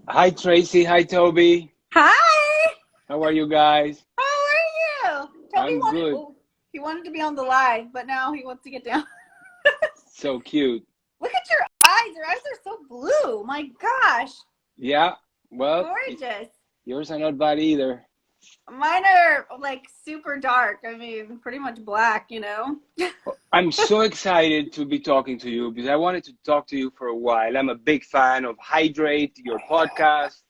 Hi, Tracy. Hi, Toby. Hi. How are you guys? How are you? Toby I'm wanted good. oh, he wanted to be on the live, but now he wants to get down. So cute. Look at your eyes. Your eyes are so blue. My gosh. Yeah, well, Gorgeous. yours are not bad either. Mine are like super dark. I mean, pretty much black, you know? I'm so excited to be talking to you because I wanted to talk to you for a while. I'm a big fan of Hydrate, your podcast,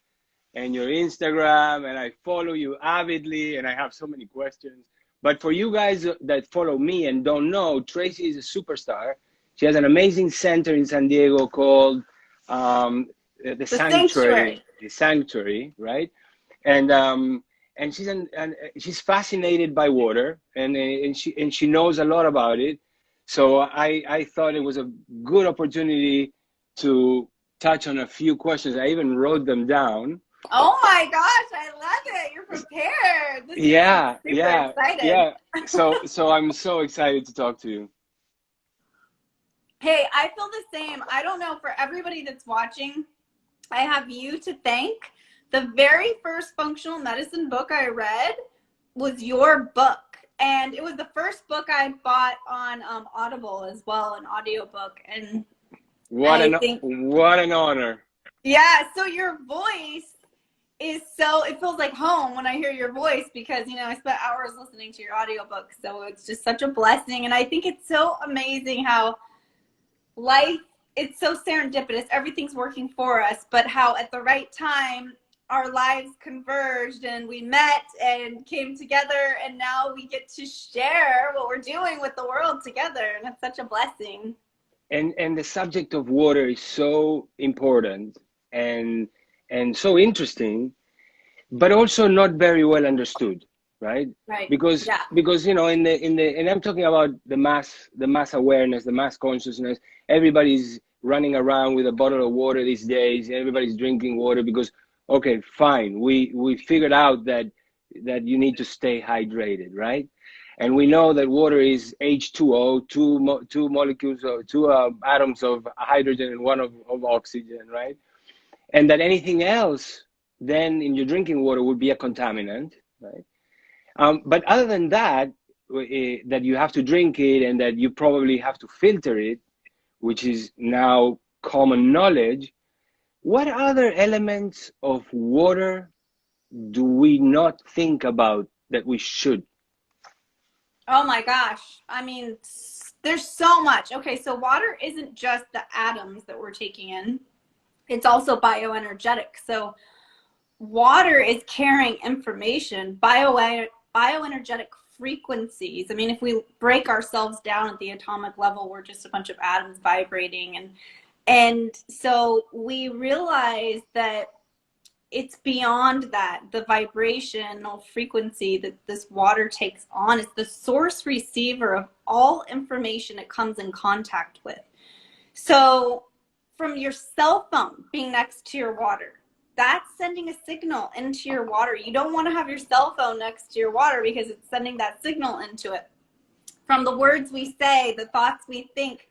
and your Instagram, and I follow you avidly, and I have so many questions. But for you guys that follow me and don't know, Tracy is a superstar. She has an amazing center in San Diego called um, the The Sanctuary, sanctuary. right? And she's fascinated by water, and she knows a lot about it. So I thought it was a good opportunity to touch on a few questions. I even wrote them down. Oh my gosh, I love it. You're prepared. This makes me Yeah, super yeah, excited. yeah. So I'm so excited to talk to you. Hey, I feel the same. I don't know, for everybody that's watching, I have you to thank. The very first functional medicine book I read was your book. And it was the first book I bought on Audible as well, an audiobook. And I think, What an honor. yeah, so your voice is so, it feels like home when I hear your voice because, you know, I spent hours listening to your audiobook. So it's just such a blessing. And I think it's so amazing how life, it's so serendipitous, everything's working for us, but how at the right time our lives converged and we met and came together, and now we get to share what we're doing with the world together, and it's such a blessing. And the subject of water is so important and so interesting, but also not very well understood, right? Right. because Yeah. because in the and I'm talking about the mass awareness, the mass consciousness. Everybody's running around with a bottle of water these days. Everybody's drinking water because, okay, fine, we figured out that you need to stay hydrated, right? And we know that water is H2O, two molecules, or two atoms of hydrogen and one of oxygen, right? And that anything else then in your drinking water would be a contaminant, right? But other than that, that you have to drink it and that you probably have to filter it, which is now common knowledge, what other elements of water do we not think about that we should? Oh my gosh. I mean, there's so much. Okay, so water isn't just the atoms that we're taking in, it's also bioenergetic. So water is carrying information, bioenergetic frequencies. I mean, if we break ourselves down at the atomic level, we're just a bunch of atoms vibrating, and so we realize that it's beyond that. The vibrational frequency that this water takes on is the source receiver of all information it comes in contact with. So from your cell phone being next to your water, that's sending a signal into your water. You don't want to have your cell phone next to your water because it's sending that signal into it. From the words we say, the thoughts we think,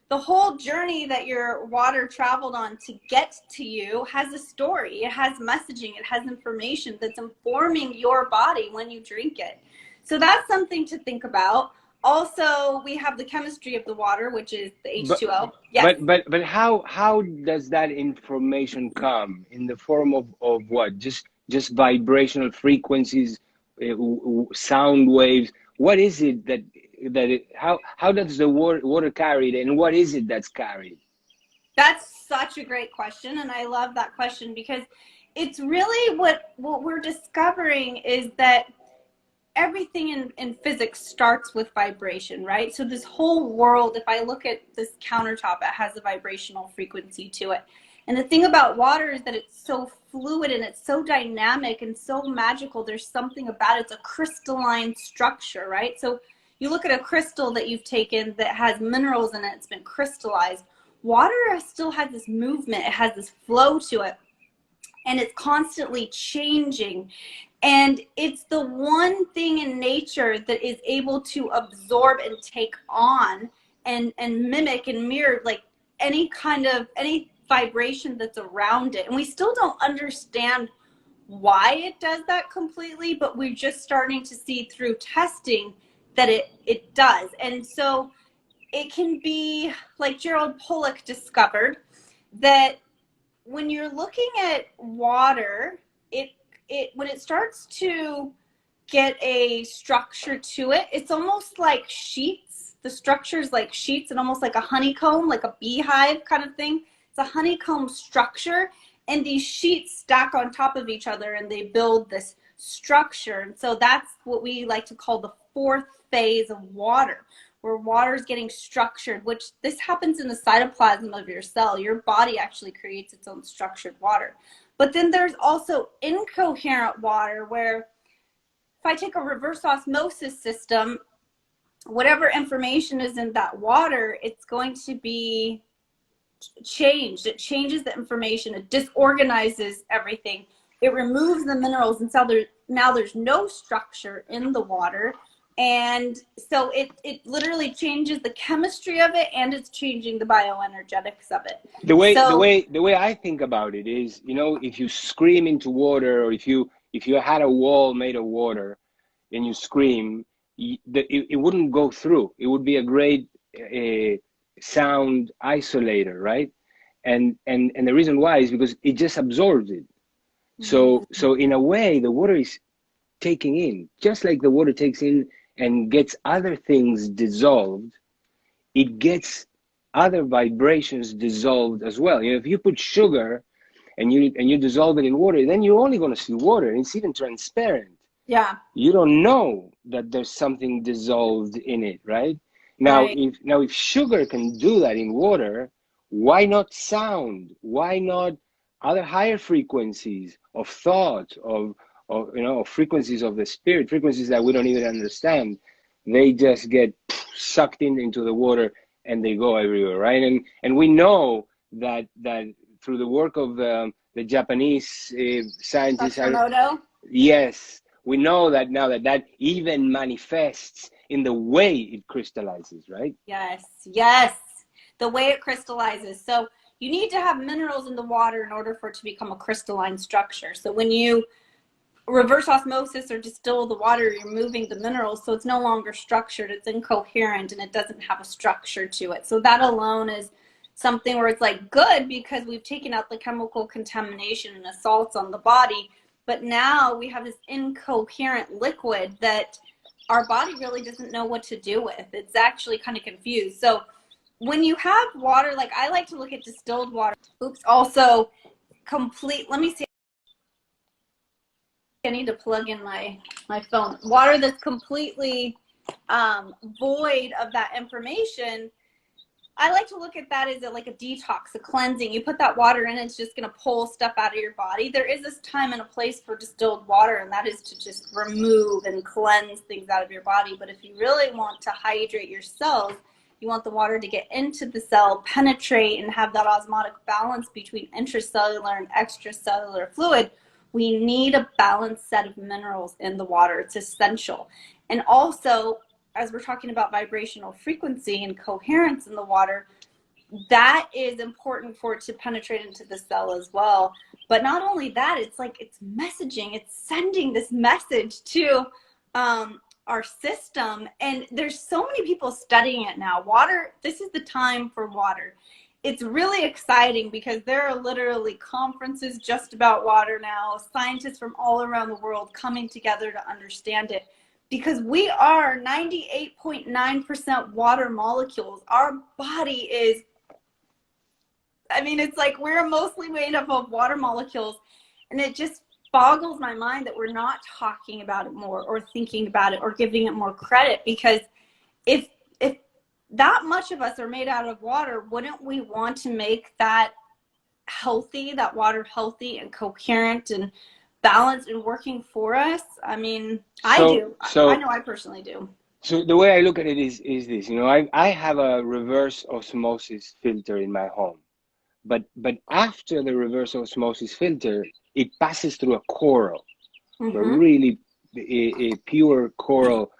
the whole journey that your water traveled on to get to you has a story. It has messaging. It has information that's informing your body when you drink it. So that's something to think about. Also, we have the chemistry of the water, which is the But H2O. Yes. but how does that information come in the form of what? Just vibrational frequencies, sound waves. What is it how does the water carry it, and what is it that's carried? That's such a great question, and I love that question because it's really what we're discovering is that everything in physics starts with vibration, right? So this whole world, if I look at this countertop, it has a vibrational frequency to it. And the thing about water is that it's so fluid and it's so dynamic and so magical. There's something about it. It's a crystalline structure, right? So you look at a crystal that you've taken that has minerals in it, it's been crystallized. Water still has this movement, it has this flow to it, and it's constantly changing. And it's the one thing in nature that is able to absorb and take on and mimic and mirror like any vibration that's around it. And we still don't understand why it does that completely, but we're just starting to see through testing that it does. And so it can be, like Gerald Pollack discovered, that when you're looking at water, when it starts to get a structure to it, it's almost like sheets. The structure is like sheets and almost like a honeycomb, like a beehive kind of thing. It's a honeycomb structure, and these sheets stack on top of each other and they build this structure. And so that's what we like to call the fourth phase of water, where water is getting structured, which this happens in the cytoplasm of your cell. Your body actually creates its own structured water. But then there's also incoherent water, where if I take a reverse osmosis system, whatever information is in that water, it's going to be changed. It changes the information. It disorganizes everything. It removes the minerals. And so now there's no structure in the water. And so it literally changes the chemistry of it, and it's changing the bioenergetics of it. The way I think about it is, you know, if you scream into water, or if you had a wall made of water and you scream, it wouldn't go through. It would be a great sound isolator, right? And the reason why is because it just absorbs it. So in a way, the water is taking in, just like the water takes in and gets other things dissolved, it gets other vibrations dissolved as well. You know, if you put sugar and you dissolve it in water, then you're only going to see water, and it's even transparent. Yeah. You don't know that there's something dissolved in it, right? Now, if sugar can do that in water, why not sound? Why not other higher frequencies of thought, of you know, frequencies of the spirit, frequencies that we don't even understand? They just get sucked into the water and they go everywhere, right? And we know that through the work of the Japanese scientists, yes, we know that now that even manifests in the way it crystallizes, right? Yes, the way it crystallizes. So you need to have minerals in the water in order for it to become a crystalline structure. So when you reverse osmosis or distill the water, you're moving the minerals, so it's no longer structured, it's incoherent, and it doesn't have a structure to it. So that alone is something where it's like good, because we've taken out the chemical contamination and assaults on the body, but now we have this incoherent liquid that our body really doesn't know what to do with. It's actually kind of confused. So when you have water, like I like to look at distilled water, also complete, let me see, I need to plug in my phone. Water that's completely void of that information, I like to look at that as like a detox, a cleansing. You put that water in, it's just going to pull stuff out of your body. There is this time and a place for distilled water, and that is to just remove and cleanse things out of your body. But if you really want to hydrate your cells, you want the water to get into the cell, penetrate, and have that osmotic balance between intracellular and extracellular fluid. We need a balanced set of minerals in the water. It's essential. And also, as we're talking about vibrational frequency and coherence in the water, that is important for it to penetrate into the cell as well. But not only that, it's like it's messaging. It's sending this message to our system. And there's so many people studying it now. Water, this is the time for water. It's really exciting because there are literally conferences just about water now, scientists from all around the world coming together to understand it, because we are 98.9% water molecules. Our body is, I mean, it's like we're mostly made up of water molecules, and it just boggles my mind that we're not talking about it more or thinking about it or giving it more credit, because if that much of us are made out of water, wouldn't we want to make that healthy, that water healthy and coherent and balanced and working for us? I mean, I do. I know I personally do. So the way I look at it is this, you know, I have a reverse osmosis filter in my home, but after the reverse osmosis filter, it passes through a coral, a really a pure coral,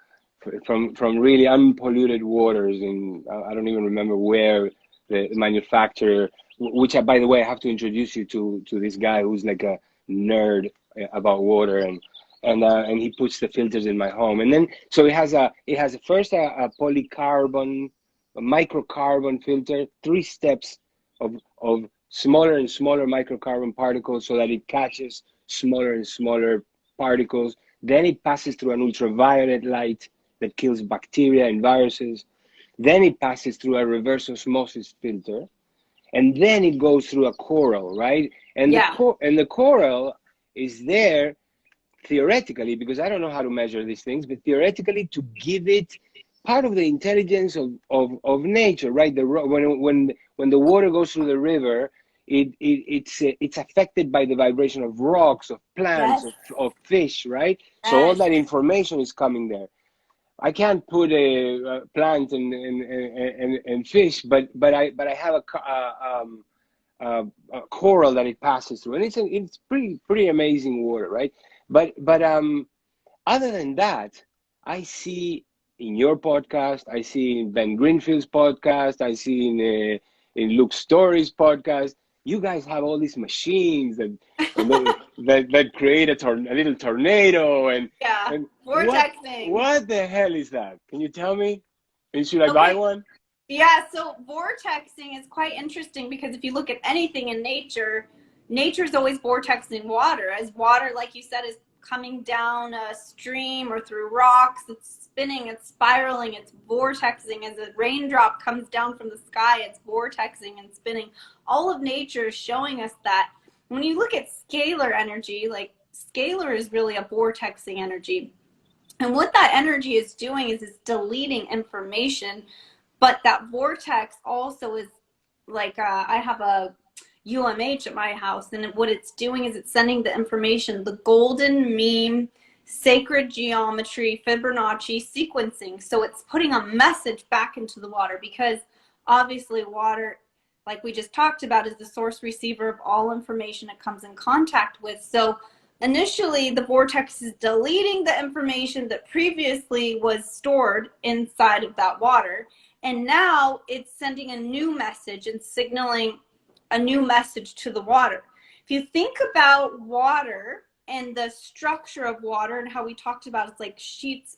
from really unpolluted waters, and I don't even remember where the manufacturer, which I, by the way, I have to introduce you to this guy who's like a nerd about water, and he puts the filters in my home. And then so it has first a polycarbon, a microcarbon filter, 3 steps of smaller and smaller microcarbon particles so that it catches smaller and smaller particles. Then it passes through an ultraviolet light that kills bacteria and viruses. Then it passes through a reverse osmosis filter. And then it goes through a coral, right? And the coral is there theoretically, because I don't know how to measure these things, but theoretically to give it part of the intelligence of nature, right? When the water goes through the river, it's affected by the vibration of rocks, of plants, of fish, right? So all that information is coming there. I can't put a plant and fish, but I have a coral that it passes through, and it's pretty amazing water, right? But other than that, I see in your podcast, I see in Ben Greenfield's podcast, I see in Luke Story's podcast, you guys have all these machines that create a little tornado and vortexing. What the hell is that? Can you tell me? And should I buy one? Yeah, so vortexing is quite interesting because if you look at anything in nature, nature's always vortexing water. As water, like you said, is coming down a stream or through rocks, it's spinning, it's spiraling, it's vortexing. As a raindrop comes down from the sky, it's vortexing and spinning. All of nature is showing us that. When you look at scalar energy, like scalar is really a vortexing energy. And what that energy is doing is it's deleting information, but that vortex also is like, I have a UMH at my house, and what it's doing is it's sending the information, the golden mean, sacred geometry, Fibonacci sequencing. So it's putting a message back into the water, because obviously water, like we just talked about, is the source receiver of all information it comes in contact with. So initially the vortex is deleting the information that previously was stored inside of that water, and now it's sending a new message and signaling a new message to the water. If you think about water and the structure of water and how we talked about, it's like sheets,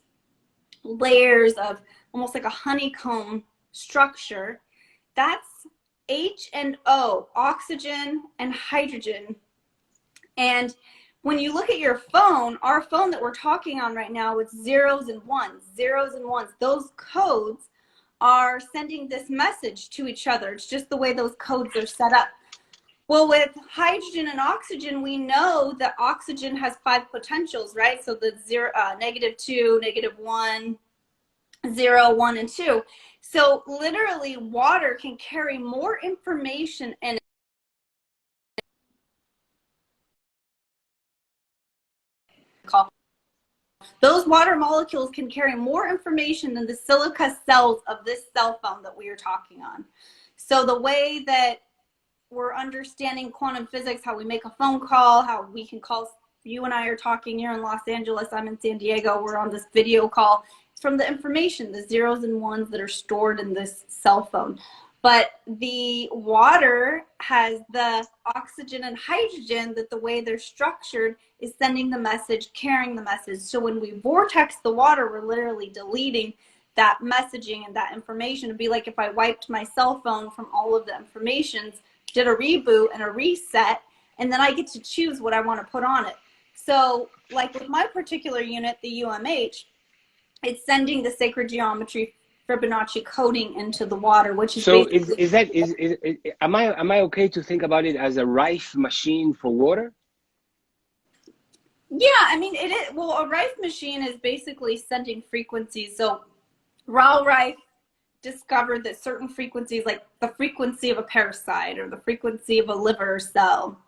layers of almost like a honeycomb structure. That's H and O, oxygen and hydrogen. And when you look at your phone, our phone that we're talking on right now, with zeros and ones, those codes are sending this message to each other. It's just the way those codes are set up. Well, with hydrogen and oxygen, we know that oxygen has 5 potentials, right? So the -2, -1, 0, 1, and 2. So literally water can carry more information in it. Those water molecules can carry more information than the silica cells of this cell phone that we are talking on. So the way that we're understanding quantum physics, how we make a phone call, how we can call, you and I are talking, you're in Los Angeles, I'm in San Diego, we're on this video call. It's from the information, the zeros and ones that are stored in this cell phone. But the water has the oxygen and hydrogen that the way they're structured is sending the message, carrying the message. So when we vortex the water, we're literally deleting that messaging and that information. It'd be like if I wiped my cell phone from all of the informations, did a reboot and a reset, and then I get to choose what I want to put on it. So like with my particular unit, the UMH, it's sending the sacred geometry Fibonacci coding into the water, which is so am I okay to think about it as a Rife machine for water? Yeah, I mean it is. Well, a Rife machine is basically sending frequencies. So Raoul Rife discovered that certain frequencies, like the frequency of a parasite or the frequency of a liver cell,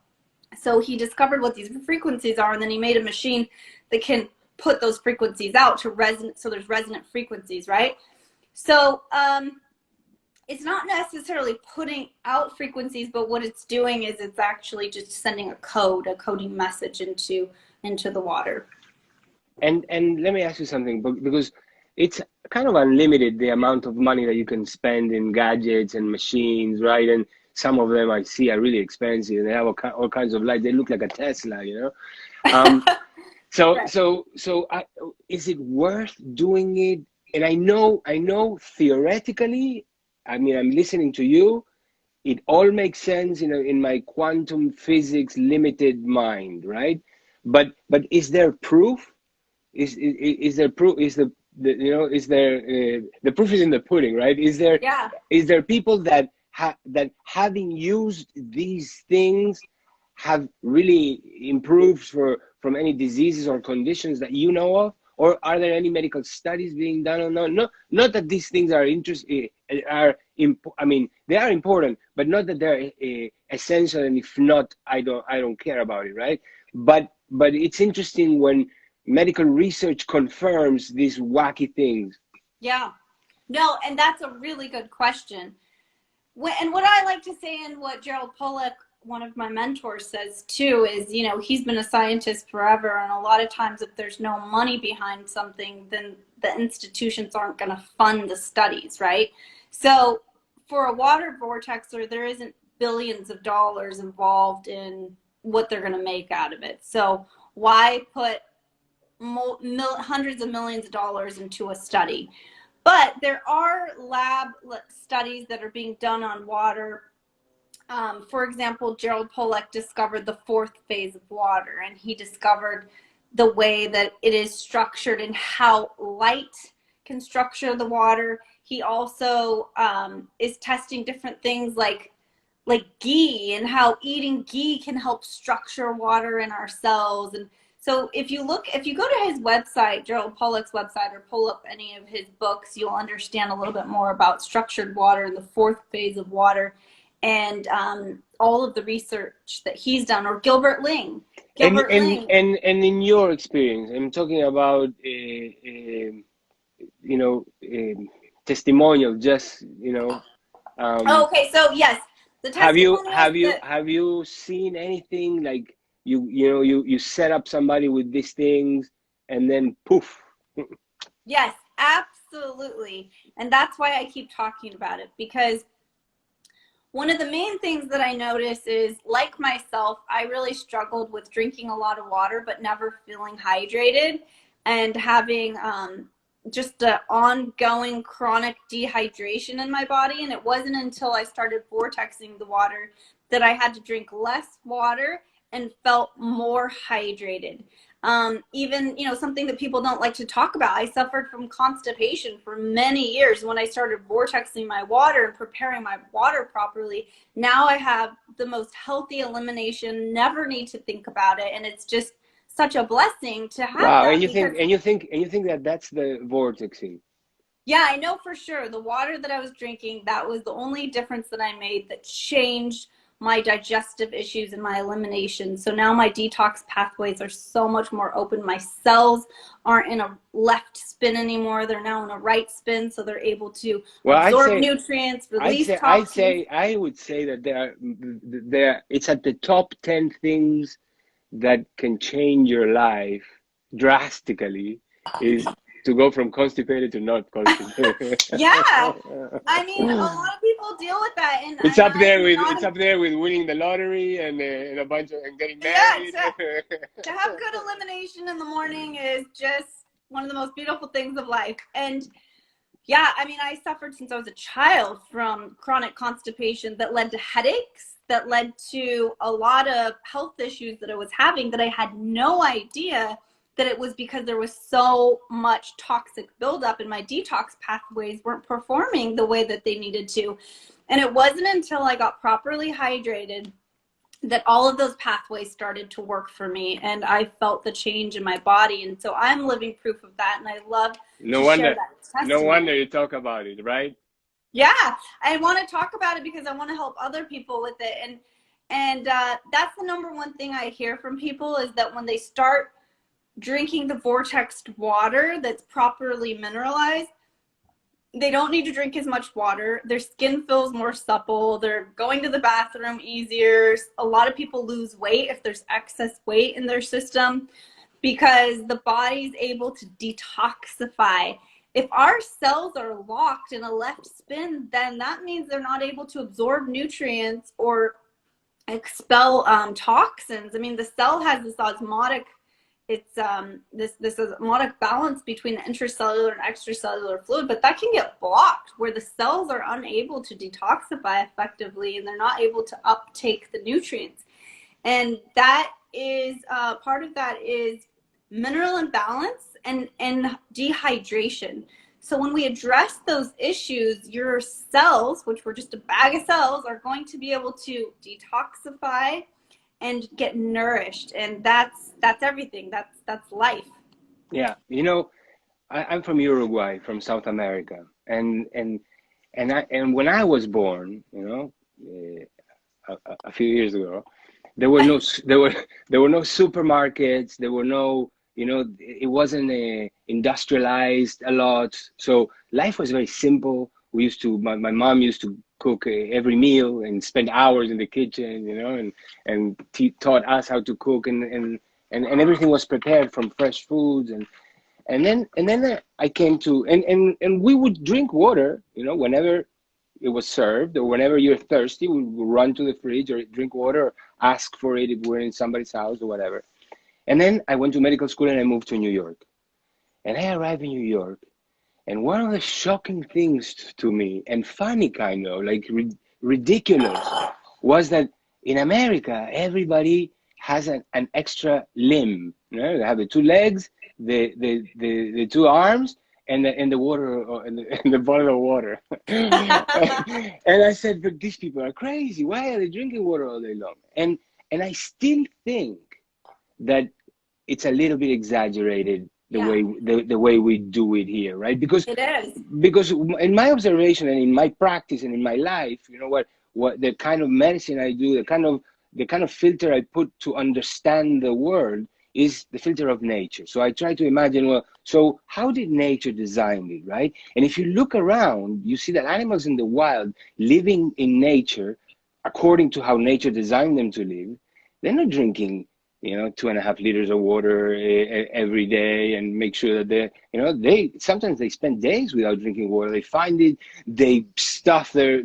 so he discovered what these frequencies are, and then he made a machine that can put those frequencies out to resonate. So there's resonant frequencies, right? So it's not necessarily putting out frequencies, but what it's doing is it's actually just sending a coding message into the water. And let me ask you something, because it's kind of unlimited, the amount of money that you can spend in gadgets and machines, right? And some of them I see are really expensive. They have all kinds of lights. They look like a Tesla, you know? Right. Is it worth doing it? And I know theoretically, I mean, I'm listening to you. It all makes sense in my quantum physics limited mind, right? But is there proof? Is there proof? Is the you know is there the proof is in the pudding, right? Yeah. Is there people that that having used these things have really improved from any diseases or conditions that you know of? Or are there any medical studies being done or no? Not that these things are I mean, they are important, but not that they're essential. And if not, I don't care about it, right? But it's interesting when medical research confirms these wacky things. Yeah. No, and that's a really good question. And what I like to say, and what Gerald Pollack, one of my mentors, says too, is, you know, he's been a scientist forever, and a lot of times if there's no money behind something, then the institutions aren't going to fund the studies, right? So for a water vortexer, there isn't billions of dollars involved in what they're going to make out of it. So why put hundreds of millions of dollars into a study? But there are lab studies that are being done on water. For example, Gerald Pollack discovered the fourth phase of water, and he discovered the way that it is structured and how light can structure the water. He also is testing different things like ghee, and how eating ghee can help structure water in our cells. And so if you go to his website, Gerald Pollack's website, or pull up any of his books, you'll understand a little bit more about structured water and the fourth phase of water, and all of the research that he's done. Or Gilbert Ling. And in your experience, I'm talking about testimonial, just Okay, so yes, the testimonials have you seen anything like you set up somebody with these things and then poof? Yes, absolutely. And that's why I keep talking about it, because one of the main things that I notice is, like myself, I really struggled with drinking a lot of water but never feeling hydrated, and having just an ongoing chronic dehydration in my body. And it wasn't until I started vortexing the water that I had to drink less water and felt more hydrated. Even, something that people don't like to talk about, I suffered from constipation for many years. When I started vortexing my water and preparing my water properly, now I have the most healthy elimination, never need to think about it. And it's just such a blessing to have wow. that. And you think that that's the vortexing? Yeah, I know for sure. The water that I was drinking, that was the only difference that I made that changed my digestive issues and my elimination. So now my detox pathways are so much more open. My cells aren't in a left spin anymore. They're now in a right spin, so they're able to absorb nutrients, release toxins. I would say that it's at the top 10 things that can change your life drastically, is to go from constipated to not constipated. Yeah, I mean, a lot of people deal with that, and it's up there with winning the lottery and a bunch of and getting married. Yeah, to have good elimination in the morning is just one of the most beautiful things of life. And yeah, I mean, I suffered since I was a child from chronic constipation that led to headaches, that led to a lot of health issues that I was having, that I had no idea that it was because there was so much toxic buildup, and my detox pathways weren't performing the way that they needed to. And it wasn't until I got properly hydrated that all of those pathways started to work for me, and I felt the change in my body. And so I'm living proof of that, and I love to share that testimony. No wonder you talk about it, right? Yeah, I want to talk about it because I want to help other people with it. And that's the number one thing I hear from people, is that when they start drinking the vortexed water that's properly mineralized, they don't need to drink as much water. Their skin feels more supple. They're going to the bathroom easier. A lot of people lose weight if there's excess weight in their system, because the body's able to detoxify if our cells are locked in a left spin, then that means they're not able to absorb nutrients or expel toxins. I mean, the cell has this osmotic, this osmotic balance between the intracellular and extracellular fluid, but that can get blocked where the cells are unable to detoxify effectively and they're not able to uptake the nutrients. And that is part of that is mineral imbalance and dehydration. So when we address those issues, your cells, which were just a bag of cells, are going to be able to detoxify and get nourished. And that's everything. That's life. Yeah. You know, I'm from Uruguay, from South America. And when I was born, you know, a few years ago, there were no supermarkets, there were no, you know, it wasn't industrialized a lot. So life was very simple. We used to, my mom used to cook every meal and spend hours in the kitchen, you know, and taught us how to cook, and everything was prepared from fresh foods. And then I came to, and we would drink water, you know, whenever it was served, or whenever you're thirsty, we would run to the fridge or drink water, or ask for it if we're in somebody's house or whatever. And then I went to medical school and I moved to New York. And I arrived in New York, and one of the shocking things to me, and funny kind of, like ridiculous, was that in America, everybody has an extra limb. You know, they have the two legs, the two arms, and the water, and the bottle of water. And I said, but these people are crazy. Why are they drinking water all day long? And I still think that it's a little bit exaggerated the way we do it here, right? Because it is. Because in my observation and in my practice and in my life, you know, what the kind of medicine I do, the kind of filter I put to understand the world is the filter of nature. So I try to imagine, well, so how did nature design it, right? And if you look around, you see that animals in the wild living in nature, according to how nature designed them to live, they're not drinking, you know, 2.5 liters of water every day, and make sure that they sometimes they spend days without drinking water. They find it, they stuff their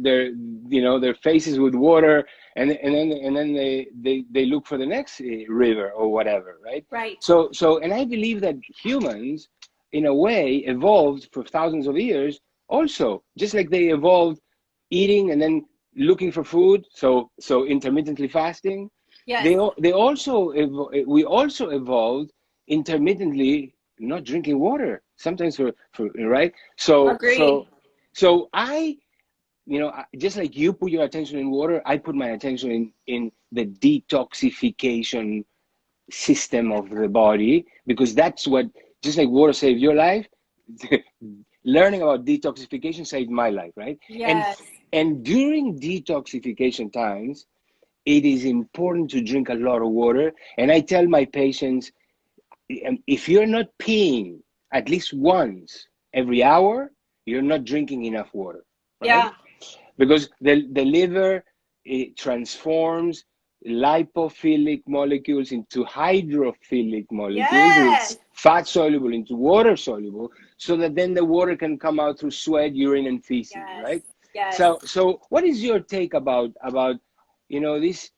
faces with water, and then they look for the next river or whatever, right? Right. So and I believe that humans, in a way, evolved for thousands of years also, just like they evolved eating and then looking for food, so intermittently fasting. Yes. We also evolved intermittently not drinking water sometimes for right. So I, you know, just like you put your attention in water, I put my attention in the detoxification system of the body, because that's what, just like water saved your life, learning about detoxification saved my life, right? Yes. And during detoxification times, it is important to drink a lot of water. And I tell my patients, if you're not peeing at least once every hour, you're not drinking enough water. Right? Yeah. Because the liver, it transforms lipophilic molecules into hydrophilic molecules, Yes. fat soluble into water soluble, so that then the water can come out through sweat, urine, and feces, Yes. right? Yes. So what is your take about you know, this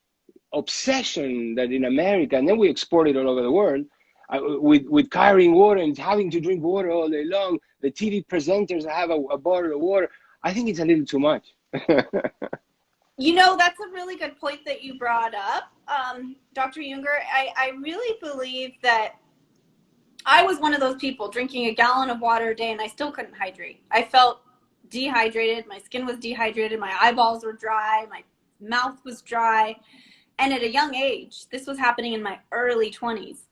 obsession that in America, and then we export it all over the world, with carrying water and having to drink water all day long, the TV presenters have a bottle of water. I think it's a little too much. You know, that's a really good point that you brought up, Dr. Junger. I really believe that I was one of those people drinking a gallon of water a day and I still couldn't hydrate. I felt dehydrated. My skin was dehydrated. My eyeballs were dry. My mouth was dry. And at a young age, this was happening in my early 20s.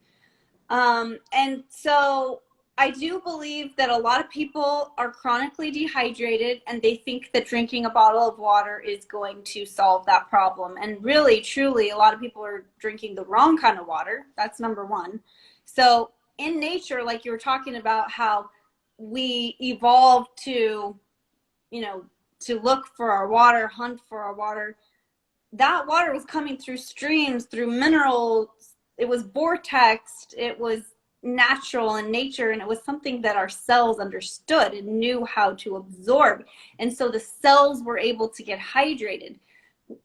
And so I do believe that a lot of people are chronically dehydrated and they think that drinking a bottle of water is going to solve that problem. And really, truly, a lot of people are drinking the wrong kind of water. That's number one. So in nature, like you were talking about how we evolved to, you know, to look for our water, hunt for our water. That water was coming through streams, through minerals. It was vortexed. It was natural in nature, and it was something that our cells understood and knew how to absorb. And so the cells were able to get hydrated.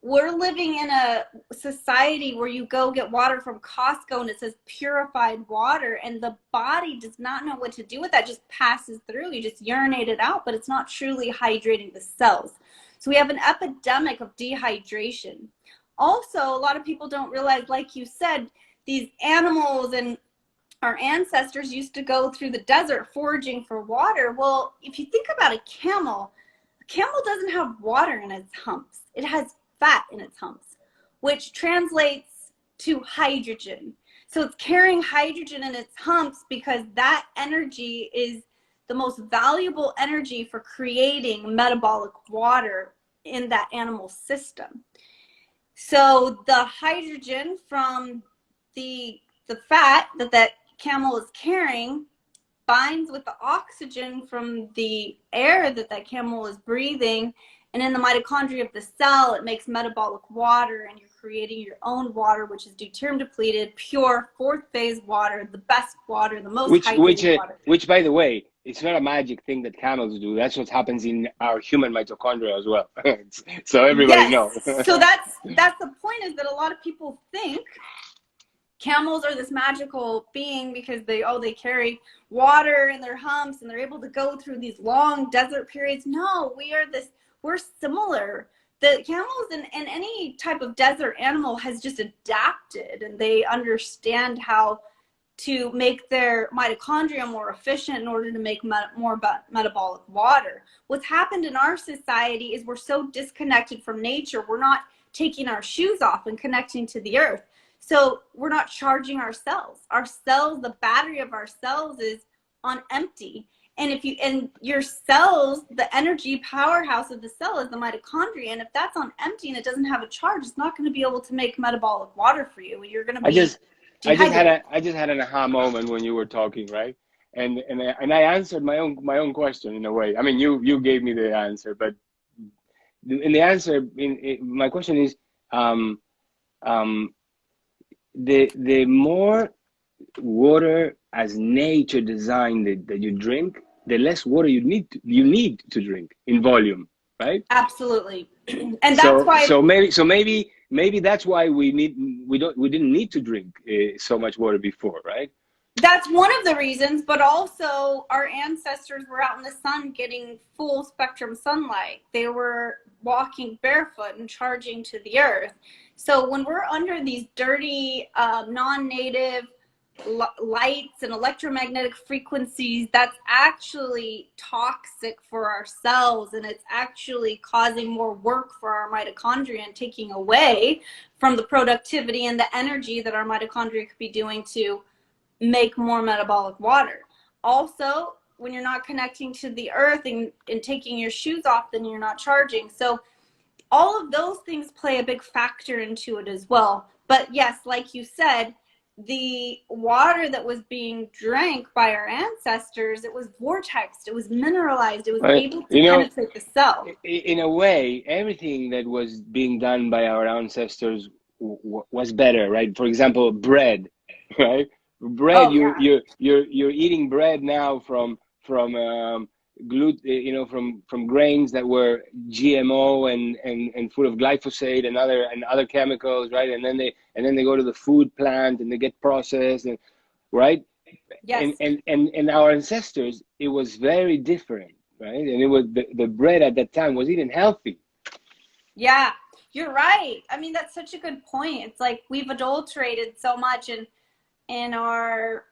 We're living in a society where you go get water from Costco and it says purified water, and the body does not know what to do with that. It just passes through. You just urinate it out, but it's not truly hydrating the cells. So we have an epidemic of dehydration. Also, a lot of people don't realize, like you said, these animals and our ancestors used to go through the desert foraging for water. Well, if you think about a camel doesn't have water in its humps. It has fat in its humps, which translates to hydrogen. So it's carrying hydrogen in its humps because that energy is the most valuable energy for creating metabolic water in that animal system. So the hydrogen from the fat that camel is carrying binds with the oxygen from the air that camel is breathing, and in the mitochondria of the cell, it makes metabolic water, and you're creating your own water, which is deuterium depleted, pure, fourth phase water, the best water, the most hydrated water. Which, by the way, it's not a magic thing that camels do. That's what happens in our human mitochondria as well. So everybody knows. So that's the point, is that a lot of people think camels are this magical being because they carry water in their humps and they're able to go through these long desert periods. No, we're similar. The camels and any type of desert animal has just adapted, and they understand how to make their mitochondria more efficient in order to make more metabolic water. What's happened in our society is we're so disconnected from nature. We're not taking our shoes off and connecting to the earth. So we're not charging our cells. Our cells, the battery of our cells is on empty. And your cells, the energy powerhouse of the cell is the mitochondria. And if that's on empty and it doesn't have a charge, it's not going to be able to make metabolic water for you. You're going to be dehydrated. I just had an aha moment when you were talking, right? And I answered my own question in a way. I mean, you gave me the answer, but in the answer, my question is, the more water as nature designed that you drink, the less water you need to drink in volume, right? Absolutely. And that's why. So maybe that's why we didn't need to drink so much water before, right? That's one of the reasons, but also our ancestors were out in the sun getting full spectrum sunlight. They were walking barefoot and charging to the earth. So when we're under these dirty, non-native lights and electromagnetic frequencies, that's actually toxic for our cells, and it's actually causing more work for our mitochondria and taking away from the productivity and the energy that our mitochondria could be doing to make more metabolic water. Also, when you're not connecting to the earth and taking your shoes off, then you're not charging. So all of those things play a big factor into it as well. But yes, like you said, the water that was being drank by our ancestors, it was vortexed, it was mineralized, it was able to penetrate the cell. In a way, everything that was being done by our ancestors was better, right? For example, bread, right? Bread, you're eating bread now from gluten, from grains that were GMO and full of glyphosate and other chemicals, right? And then they go to the food plant and they get processed, and right? Yes. And our ancestors, it was very different, right? And it was the bread at that time was even healthy. Yeah, you're right. I mean, that's such a good point. It's like we've adulterated so much, and in our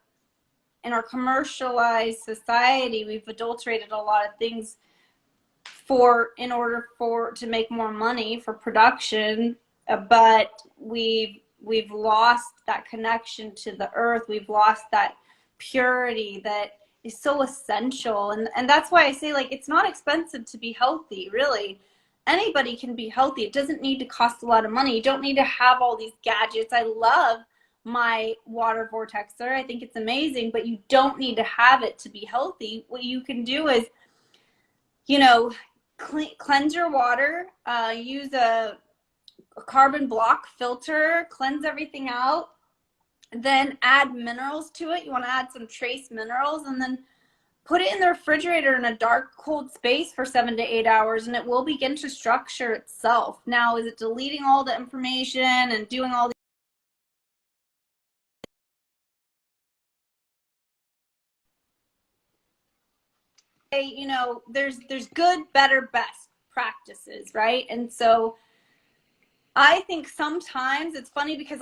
commercialized society, we've adulterated a lot of things in order to make more money for production, but we've lost that connection to the earth. We've lost that purity that is so essential, and that's why I say, like, it's not expensive to be healthy. Really, anybody can be healthy. It doesn't need to cost a lot of money. You don't need to have all these gadgets. I love my water vortexer. I think it's amazing, but you don't need to have it to be healthy. What you can do is, cleanse your water, use a carbon block filter, cleanse everything out, Then add minerals to it. You want to add some trace minerals, and then put it in the refrigerator in a dark, cold space for 7 to 8 hours, and it will begin to structure itself. Now, is it deleting all the information and doing all the, you know, there's good, better, best practices, right? And so I think sometimes it's funny because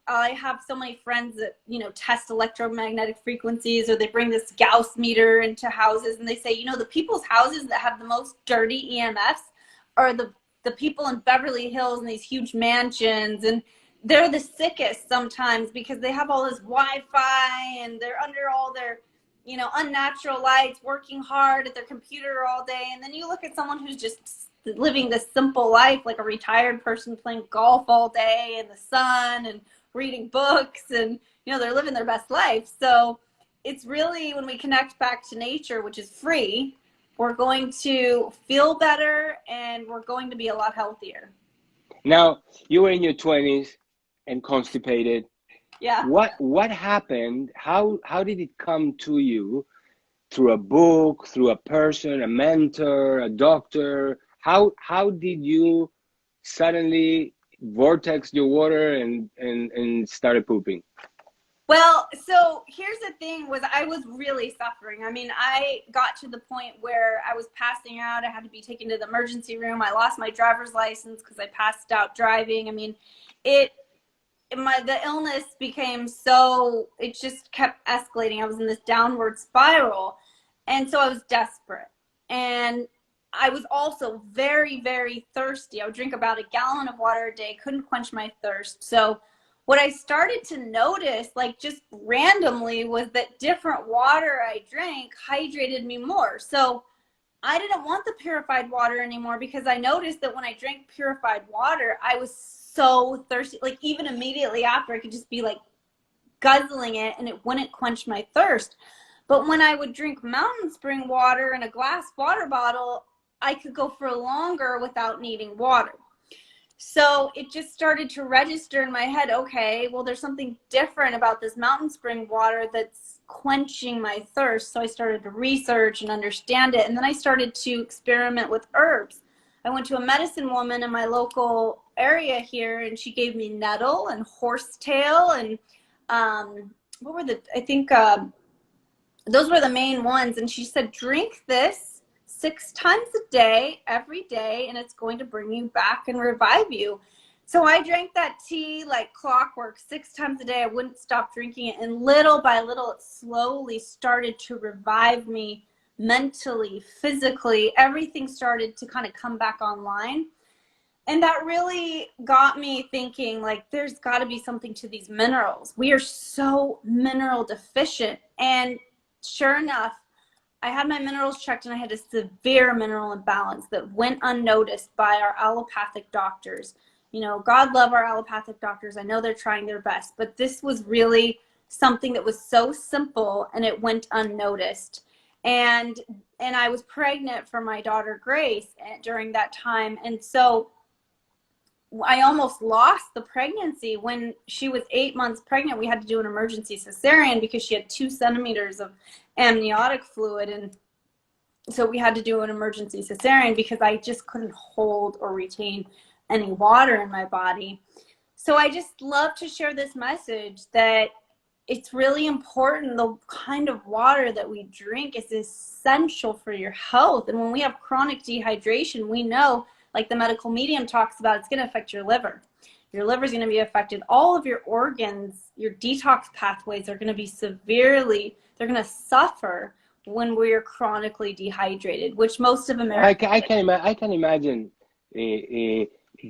I have so many friends that, you know, test electromagnetic frequencies, or they bring this Gauss meter into houses, and they say, you know, the people's houses that have the most dirty EMFs are the people in Beverly Hills and these huge mansions, and they're the sickest sometimes because they have all this Wi-Fi and they're under all their, you know, unnatural lights, working hard at their computer all day. And then you look at someone who's just living this simple life, like a retired person playing golf all day in the sun and reading books, and, you know, they're living their best life. So it's really, when we connect back to nature, which is free, we're going to feel better and we're going to be a lot healthier. Now, you were in your 20s and constipated. Yeah. What happened? How did it come to you? Through a book, through a person, a mentor, a doctor? How did you suddenly vortex your water and started pooping? Well, so here's the thing, was I was really suffering. I mean, I got to the point where I was passing out. I had to be taken to the emergency room. I lost my driver's license because I passed out driving. I mean, the illness became so, it just kept escalating. I was in this downward spiral. And so I was desperate. And I was also very, very thirsty. I would drink about a gallon of water a day, couldn't quench my thirst. So what I started to notice, like just randomly, was that different water I drank hydrated me more. So I didn't want the purified water anymore, because I noticed that when I drank purified water, I was so thirsty. Like even immediately after, I could just be like guzzling it and it wouldn't quench my thirst. But when I would drink mountain spring water in a glass water bottle, I could go for longer without needing water. So it just started to register in my head, okay, well, there's something different about this mountain spring water that's quenching my thirst. So I started to research and understand it. And then I started to experiment with herbs. I went to a medicine woman in my local area here, and she gave me nettle and horsetail and what were the, I think those were the main ones. And she said, drink this 6 times a day, every day, and it's going to bring you back and revive you. So I drank that tea like clockwork 6 times a day. I wouldn't stop drinking it. And little by little, it slowly started to revive me mentally, physically. Everything started to kind of come back online. And that really got me thinking, like, there's got to be something to these minerals. We are so mineral deficient. And sure enough, I had my minerals checked, and I had a severe mineral imbalance that went unnoticed by our allopathic doctors. You know, God love our allopathic doctors. I know they're trying their best, but this was really something that was so simple, and it went unnoticed. And I was pregnant for my daughter Grace during that time. And so I almost lost the pregnancy. When she was 8 months pregnant, we had to do an emergency cesarean because she had 2 centimeters of amniotic fluid. And so we had to do an emergency cesarean because I just couldn't hold or retain any water in my body. So I just love to share this message that it's really important. The kind of water that we drink is essential for your health. And when we have chronic dehydration, we know, like the medical medium talks about, it's going to affect your liver. Your liver is going to be affected. All of your organs, your detox pathways are going to be severely, they're going to suffer when we're chronically dehydrated, which most of America. I can imagine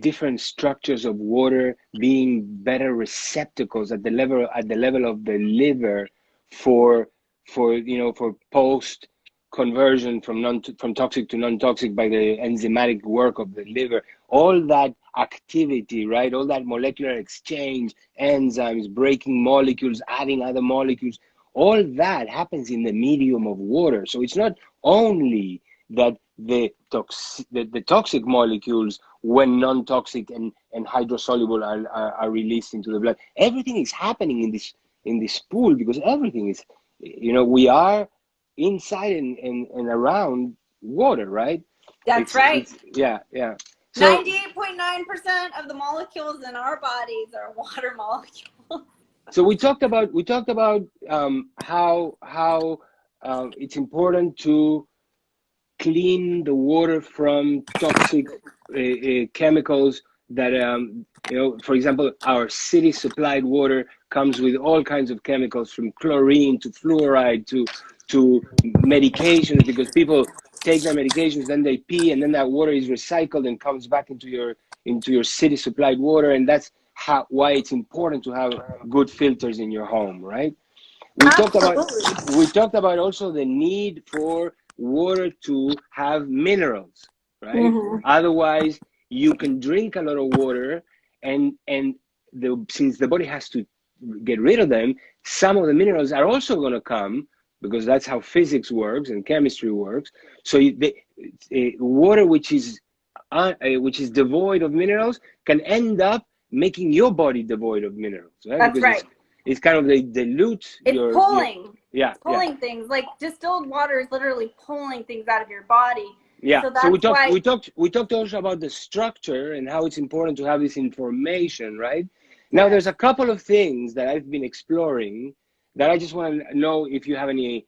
different structures of water being better receptacles at the level of the liver for post conversion from toxic to non-toxic by the enzymatic work of the liver. All that activity, right? All that molecular exchange, enzymes, breaking molecules, adding other molecules, all that happens in the medium of water. So it's not only that the toxic molecules when non-toxic and hydrosoluble are released into the blood. Everything is happening in this pool because everything is, we are inside and around water, right? That's right. Yeah. So 98.9% of the molecules in our bodies are water molecules. So we talked about how it's important to clean the water from toxic chemicals that for example, our city supplied water comes with all kinds of chemicals, from chlorine to fluoride to medications, because people take their medications, then they pee, and then that water is recycled and comes back into your city supplied water. And that's why it's important to have good filters in your home, right? We talked about also the need for water to have minerals, right? Otherwise, you can drink a lot of water, and since the body has to get rid of them, some of the minerals are also going to come, because that's how physics works and chemistry works. So water which is devoid of minerals can end up making your body devoid of minerals, right? That's because right. It's kind of, they dilute it's pulling pulling things. Like distilled water is literally pulling things out of your body. Yeah. So that's we talked also about the structure and how it's important to have this information, right? Yeah. Now there's a couple of things that I've been exploring that I just want to know if you have any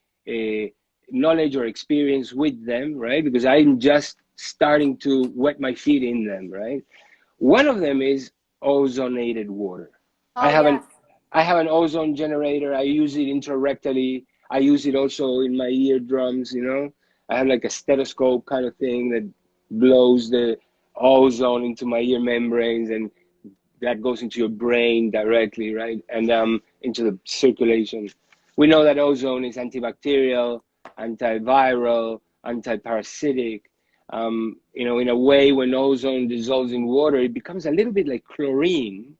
knowledge or experience with them, right? Because I'm just starting to wet my feet in them, right? One of them is ozonated water. I have an ozone generator. I use it intrarectally. I use it also in my eardrums, I have like a stethoscope kind of thing that blows the ozone into my ear membranes, and that goes into your brain directly, right? And into the circulation. We know that ozone is antibacterial, antiviral, antiparasitic. In a way, when ozone dissolves in water, it becomes a little bit like chlorine,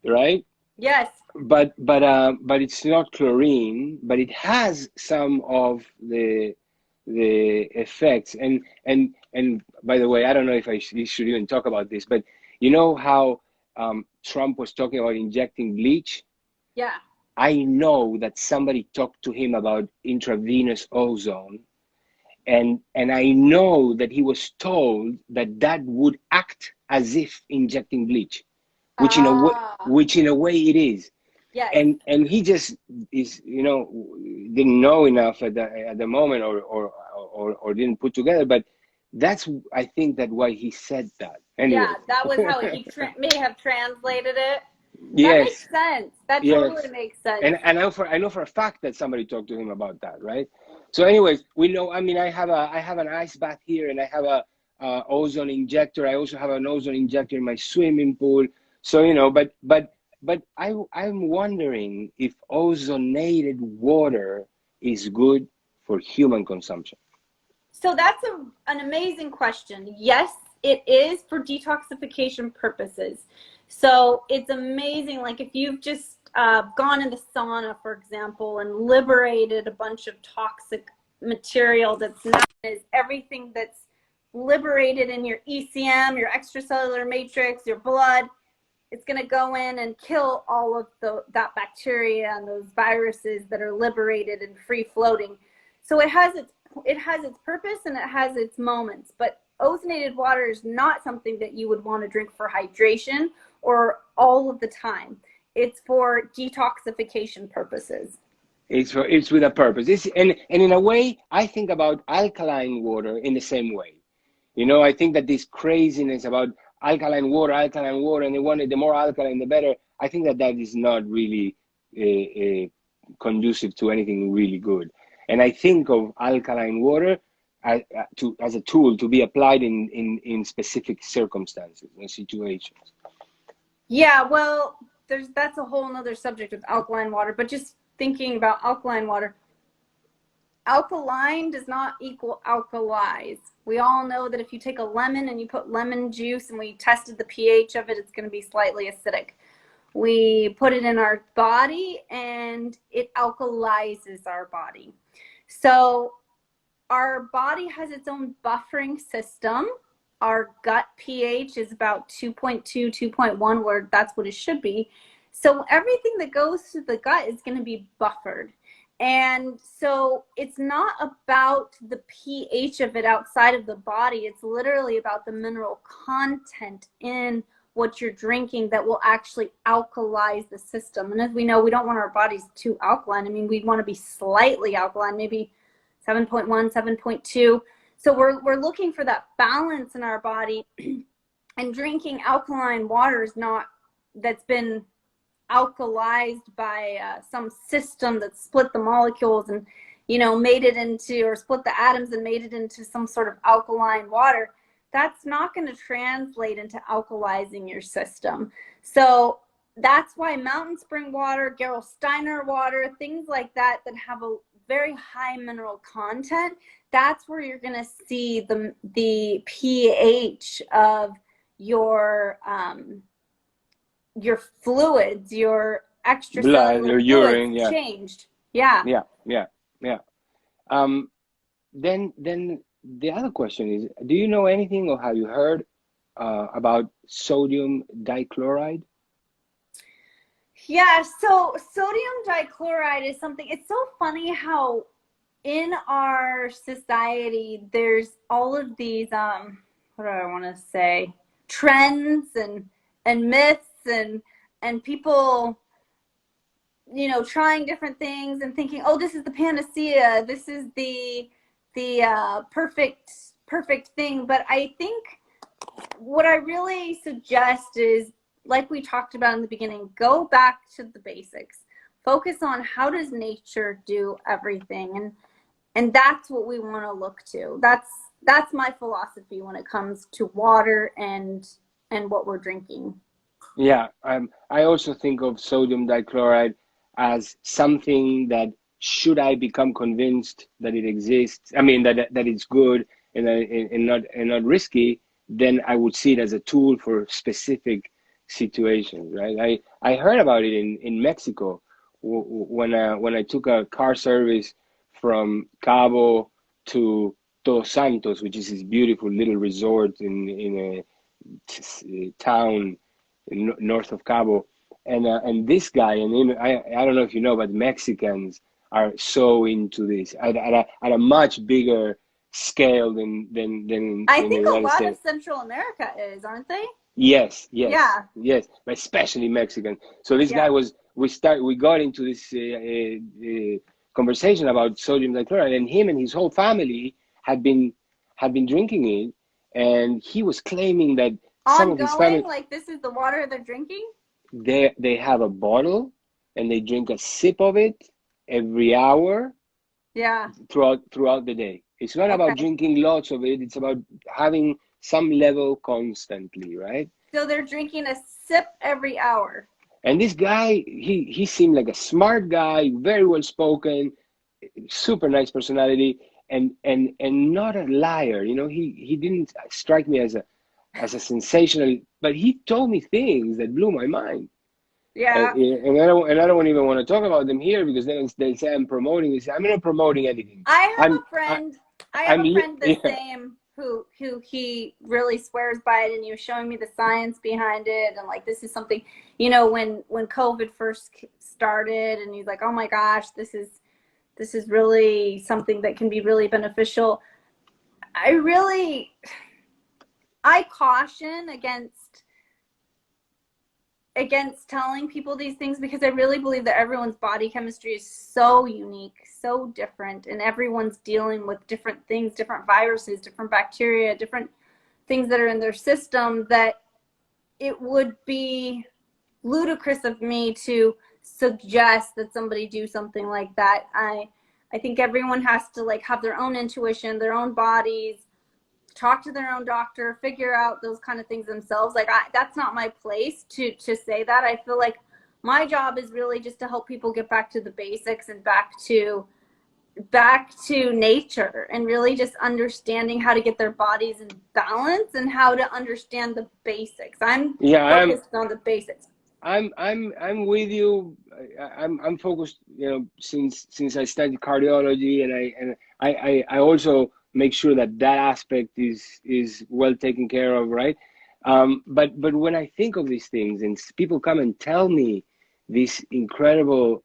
right? Yes. But it's not chlorine, but it has some of the effects. And by the way, I don't know if I should even talk about this, but you know how Trump was talking about injecting bleach? Yeah. I know that somebody talked to him about intravenous ozone, and I know that he was told that would act as if injecting bleach, which in a way it is. Yes. And he just is, didn't know enough at the moment, or didn't put together. But that's, I think, that why he said that. Anyway. Yeah, that was how he may have translated it. Yes. That makes sense. That totally makes sense. And I know for a fact that somebody talked to him about that, right? So, anyways, we know. I mean, I have an ice bath here, and I have a ozone injector. I also have an ozone injector in my swimming pool. So but I'm wondering if ozonated water is good for human consumption. So that's an amazing question. Yes, it is for detoxification purposes. So it's amazing. Like if you've just gone in the sauna, for example, and liberated a bunch of toxic material that's not as everything that's liberated in your ECM, your extracellular matrix, your blood, it's going to go in and kill all of that bacteria and those viruses that are liberated and free floating. So it has its purpose and it has its moments. But ozonated water is not something that you would want to drink for hydration or all of the time. It's for detoxification purposes. It's with a purpose. And in a way, I think about alkaline water in the same way. I think that this craziness about alkaline water, and they wanted the more alkaline, the better. I think that is not really conducive to anything really good. And I think of alkaline water as a tool to be applied in specific circumstances and situations. Yeah, well, that's a whole nother subject with alkaline water, but just thinking about alkaline water, alkaline does not equal alkalize. We all know that if you take a lemon and you put lemon juice and we tested the pH of it, it's going to be slightly acidic. We put it in our body and it alkalizes our body. So our body has its own buffering system. Our gut pH is about 2.2, 2.1, where that's what it should be. So everything that goes to the gut is going to be buffered. And so it's not about the pH of it outside of the body. It's literally about the mineral content in what you're drinking that will actually alkalize the system. And as we know, we don't want our bodies too alkaline. I mean, we want to be slightly alkaline, maybe 7.1, 7.2. So we're looking for that balance in our body. And drinking alkaline water is not, that's been alkalized by some system that split the molecules and, you know, made it into, or split the atoms and made it into some sort of alkaline water. That's not going to translate into alkalizing your system. So that's why mountain spring water, Gerolsteiner water, things like that that have a very high mineral content, that's where you're going to see the pH of your fluids, your extracellular blood, your urine, fluids changed. Yeah. Then the other question is, do you know anything, or have you heard about sodium dichloride? Yeah, so sodium dichloride is something, it's so funny how in our society there's all of these what do I want to say, trends and myths and people, you know, trying different things and thinking, oh, this is the panacea, this is the perfect thing. But I think what I really suggest is, like we talked about in the beginning, go back to the basics. Focus on how does nature do everything, and that's what we want to look to. That's my philosophy when it comes to water and what we're drinking. Yeah, I also think of sodium dichloride as something that, should I become convinced that it exists, I mean that it's good and not risky, then I would see it as a tool for specific situations, right? I heard about it in Mexico when I took a car service from Cabo to Todos Santos, which is this beautiful little resort in a town north of Cabo, and this guy, and I don't know if you know, but Mexicans are so into this at a much bigger scale than I in the think a United lot States. of Central America is, aren't they? Yes, Yeah. but especially Mexican. So this guy was, we got into this conversation about sodium dichloride, and him and his whole family had been drinking it, and he was claiming that some of his family, like this is the water they're drinking. they have a bottle and they drink a sip of it every hour. Yeah. Throughout the day. It's not about drinking lots of it. It's about having some level constantly, right? So they're drinking a sip every hour. And this guy, he seemed like a smart guy, very well spoken, super nice personality, and not a liar. You know, he didn't strike me as a sensational, but he told me things that blew my mind. Yeah. And I don't even want to talk about them here, because then they say I'm promoting this. I'm not promoting anything. I have a friend the same who he really swears by it, and he was showing me the science behind it, and like, this is something, you know, when COVID first started, and he's like, oh my gosh, this is really something that can be really beneficial. I caution against telling people these things, because I really believe that everyone's body chemistry is so unique, so different, and everyone's dealing with different things, different viruses, different bacteria, different things that are in their system, that it would be ludicrous of me to suggest that somebody do something like that. I think everyone has to like have their own intuition, their own bodies, talk to their own doctor, figure out those kind of things themselves. Like, that's not my place to say that. I feel like my job is really just to help people get back to the basics and back to nature, and really just understanding how to get their bodies in balance and how to understand the basics. I'm focused on the basics. I'm with you. I'm focused, you know, since I studied cardiology, and I also make sure that that aspect is well taken care of, right? But when I think of these things and people come and tell me these incredible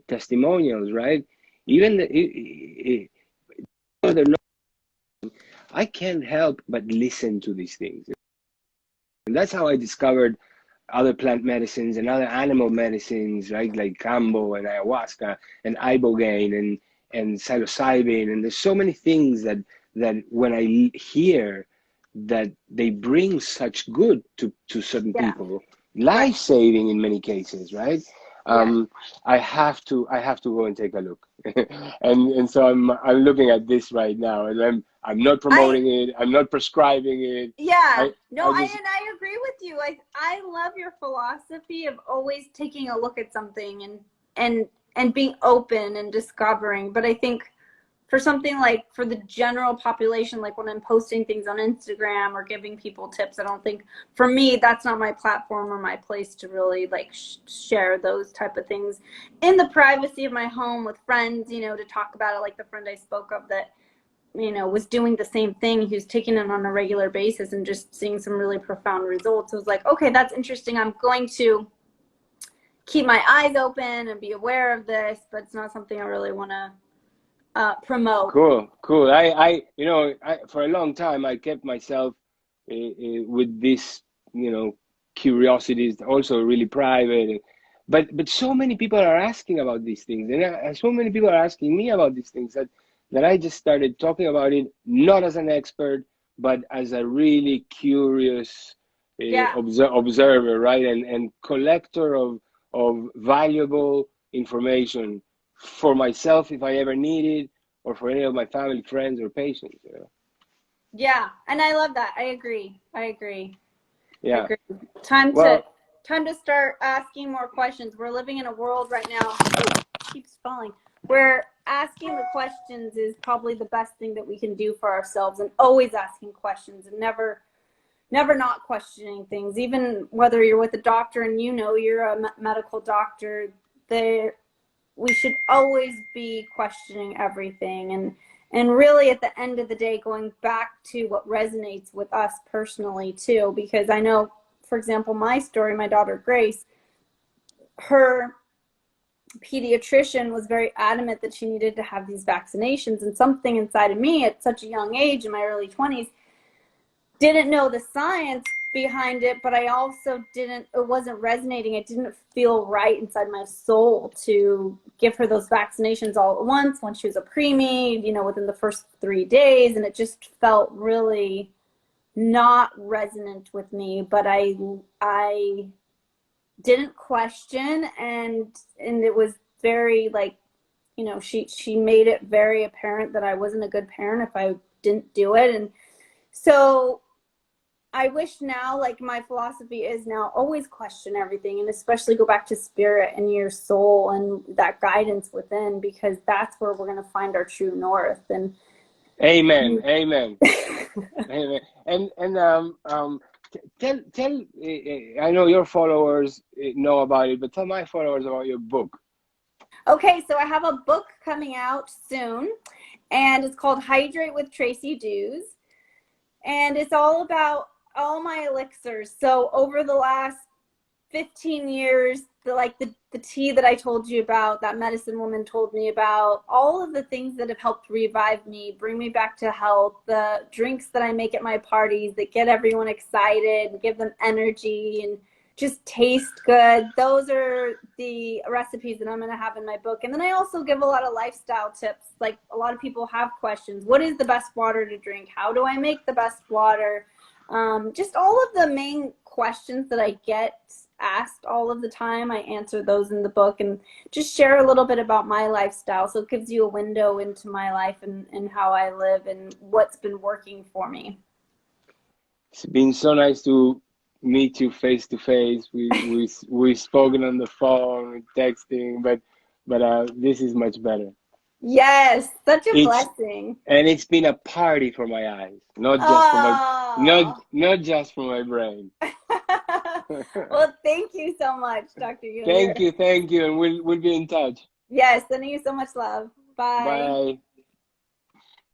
testimonials, right? Even they're not, I can't help but listen to these things, and that's how I discovered other plant medicines and other animal medicines, right? Like cambo and ayahuasca and ibogaine and psilocybin, and there's so many things that when I hear that they bring such good to certain Yeah. people, Right. life-saving in many cases, right? Yeah. I have to go and take a look, and so I'm looking at this right now, and I'm not I promoting it, I'm not prescribing it. Yeah. I No, I just and I agree with you. I love your philosophy of always taking a look at something and being open and discovering. But I think for something like for the general population, like when I'm posting things on Instagram or giving people tips, I don't think, for me, that's not my platform or my place to really like share those type of things in the privacy of my home with friends, you know, to talk about it, like the friend I spoke of that, you know, was doing the same thing. He was taking it on a regular basis and just seeing some really profound results. I was like, okay, that's interesting. I'm going to keep my eyes open and be aware of this, but it's not something I really want to promote. cool. You know, for a long time, I kept myself with this, you know, curiosities, also really private. But so many people are asking about these things, and so many people are asking me about these things that I just started talking about it, not as an expert, but as a really curious Yeah. observer, right, and collector of valuable information for myself if I ever need it, or for any of my family, friends, or patients. You know? Yeah. And I love that. I agree. I agree. I Yeah. agree. Time to Well, start asking more questions. We're living in a world right now. Oh, keeps falling. Where asking the questions is probably the best thing that we can do for ourselves, and always asking questions and never not questioning things, even whether you're with a doctor and you know you're a medical doctor. There, we should always be questioning everything, and really at the end of the day going back to what resonates with us personally too. Because I know, for example, my story, my daughter Grace, her pediatrician was very adamant that she needed to have these vaccinations, and something inside of me at such a young age, in my early 20s, didn't know the science behind it, but I also it wasn't resonating. It didn't feel right inside my soul to give her those vaccinations all at once when she was a preemie, you know, within the first 3 days. And it just felt really not resonant with me. But I didn't question, and it was very, like, you know, she made it very apparent that I wasn't a good parent if I didn't do it. And so I wish now, like, my philosophy is now always question everything, and especially go back to spirit and your soul and that guidance within, because that's where we're going to find our true north. And amen, amen, amen. Tell. I know your followers know about it, but tell my followers about your book. okay, so I have a book coming out soon, and it's called Hydrate with Tracy Duhs, and it's all about all my elixirs. So over the last 15 years, the tea that I told you about, that medicine woman told me about, all of the things that have helped revive me, bring me back to health, the drinks that I make at my parties that get everyone excited and give them energy and just taste good. Those are the recipes that I'm going to have in my book. And then I also give a lot of lifestyle tips. Like, a lot of people have questions. What is the best water to drink? How do I make the best water? Just all of the main questions that I get asked all of the time, I answer those in the book, and just share a little bit about my lifestyle. So it gives you a window into my life and how I live and what's been working for me. It's been so nice to meet you face to face. We've spoken on the phone, texting, but this is much better. Yes, such a It's blessing. and it's been a party for my eyes, not just for my Oh. not just for my brain. Well, thank you so much, Dr. Junger. Thank you, and we'll be in touch. Yes, sending you so much love. Bye. Bye.